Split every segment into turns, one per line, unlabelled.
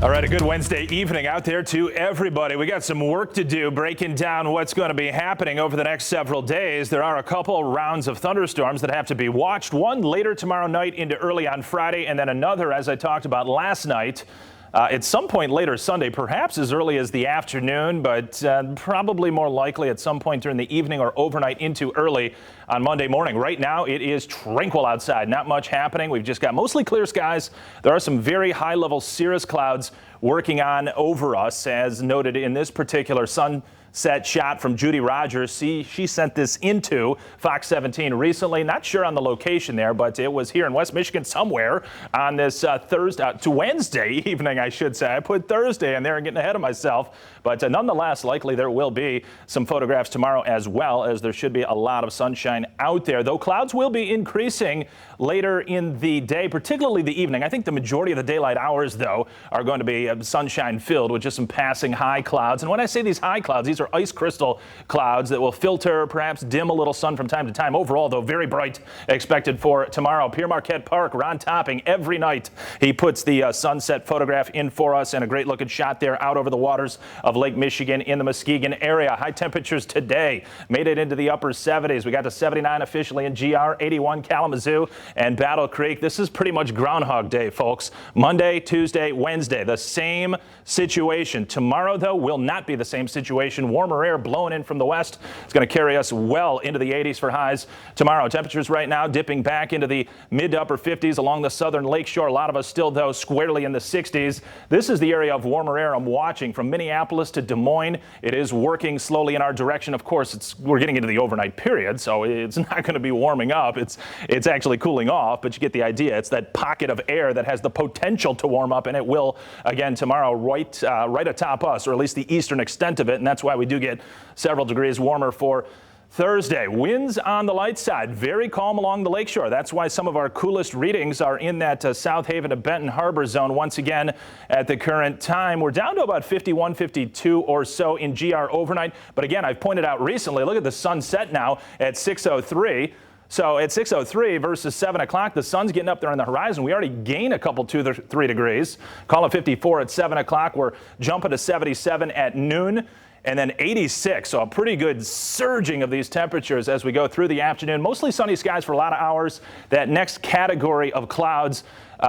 All right, a good Wednesday evening out there to everybody. We got some work to do breaking down what's going to be happening over the next several days. There are a couple rounds of thunderstorms that have to be watched. One later tomorrow night into early on Friday, and then another, as I talked about last night, at some point later Sunday, perhaps as early as the afternoon, but probably more likely at some point during the evening or overnight into early on Monday morning. Right now, it is tranquil outside. Not much happening. We've just got mostly clear skies. There are some very high-level cirrus clouds working on over us, as noted in this particular sunset shot from Judy Rogers. She sent this into Fox 17 recently. Not sure on the location there, but it was here in West Michigan somewhere on this Thursday to Wednesday evening, I should say. I put Thursday in there and getting ahead of myself. But nonetheless, likely there will be some photographs tomorrow as well, as there should be a lot of sunshine out there. Though clouds will be increasing later in the day, particularly the evening. I think the majority of the daylight hours, though, are going to be sunshine filled with just some passing high clouds. And when I say these high clouds, these are ice crystal clouds that will filter, perhaps dim a little sun from time to time. Overall, though, very bright expected for tomorrow. Pierre Marquette Park, Ron Topping, every night he puts the sunset photograph in for us, and a great looking shot there out over the waters of Lake Michigan in the Muskegon area. High temperatures today made it into the upper 70s. We got to 79 officially in GR, 81 Kalamazoo and Battle Creek. This is pretty much Groundhog Day, folks. Monday, Tuesday, Wednesday, the same situation. Tomorrow, though, will not be the same situation. Warmer air blowing in from the west. It's going to carry us well into the 80s for highs tomorrow. Temperatures right now dipping back into the mid to upper 50s along the southern lakeshore. A lot of us still, though, squarely in the 60s. This is the area of warmer air I'm watching from Minneapolis to Des Moines. It is working slowly in our direction. Of course, we're getting into the overnight period, so it's not going to be warming up. It's actually cooling off, but you get the idea. It's that pocket of air that has the potential to warm up, and it will again tomorrow right atop us, or at least the eastern extent of it, and that's why we do get several degrees warmer for Thursday. Winds on the light side, very calm along the lakeshore. That's why some of our coolest readings are in that South Haven to Benton Harbor zone. Once again, at the current time, we're down to about 51, 52 or so in GR overnight. But again, I've pointed out recently, look at the sunset now at 6:03. So at 6:03 versus 7 o'clock, the sun's getting up there on the horizon. We already gain a couple 2 to 3 degrees. Call it 54 at 7 o'clock. We're jumping to 77 at noon. And then 86, so a pretty good surging of these temperatures as we go through the afternoon. Mostly sunny skies for a lot of hours. That next category of clouds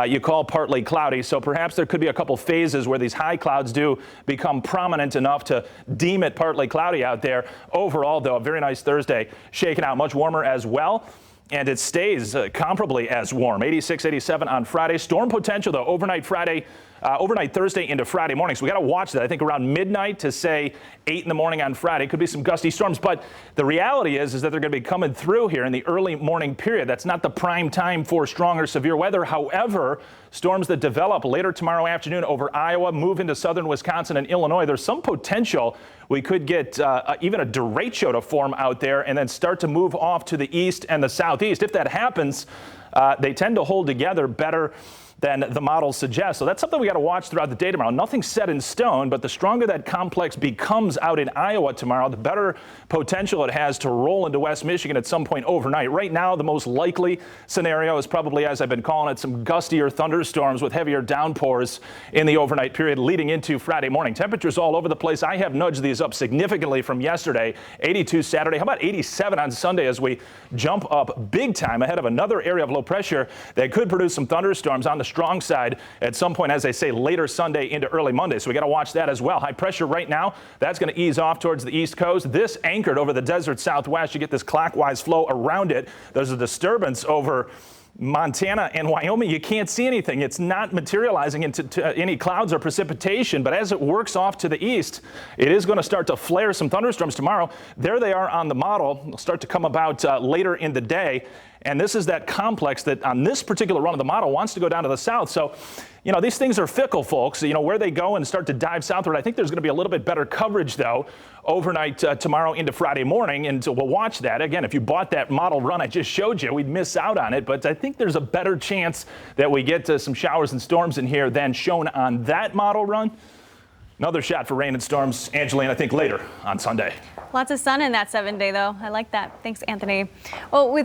you call partly cloudy, so perhaps there could be a couple phases where these high clouds do become prominent enough to deem it partly cloudy out there. Overall, though, a very nice Thursday, shaking out much warmer as well. And it stays comparably as warm, 86, 87 on Friday. Storm potential, though, overnight Thursday into Friday morning. So we got to watch that. I think around midnight to say 8 in the morning on Friday. Could be some gusty storms. But the reality is that they're going to be coming through here in the early morning period. That's not the prime time for strong or severe weather. However, storms that develop later tomorrow afternoon over Iowa, move into southern Wisconsin and Illinois, there's some potential we could get even a derecho to form out there and then start to move off to the east and the southeast. If that happens, they tend to hold together better than the models suggest. So that's something we got to watch throughout the day tomorrow. Nothing set in stone, but the stronger that complex becomes out in Iowa tomorrow, the better potential it has to roll into West Michigan at some point overnight. Right now, the most likely scenario is probably, as I've been calling it, some gustier thunderstorms with heavier downpours in the overnight period leading into Friday morning. Temperatures all over the place. I have nudged these up significantly from yesterday. 82 Saturday. How about 87 on Sunday as we jump up big time ahead of another area of low pressure that could produce some thunderstorms on the strong side at some point, as I say, later Sunday into early Monday. So we got to watch that as well. High pressure right now, that's going to ease off towards the east coast. This anchored over the desert southwest. You get this clockwise flow around it. There's a disturbance over Montana and Wyoming. You can't see anything. It's not materializing into any clouds or precipitation, but as it works off to the east, it is going to start to flare some thunderstorms tomorrow. There they are on the model. They'll start to come about later in the day. And this is that complex that on this particular run of the model wants to go down to the south. So, you know, these things are fickle, folks. You know, where they go and start to dive southward. I think there's going to be a little bit better coverage, though, overnight tomorrow into Friday morning. And so we'll watch that. Again, if you bought that model run I just showed you, we'd miss out on it. But I think there's a better chance that we get some showers and storms in here than shown on that model run. Another shot for rain and storms, Angeline, I think later on Sunday.
Lots of sun in that 7-day, though. I like that. Thanks, Anthony. Well, with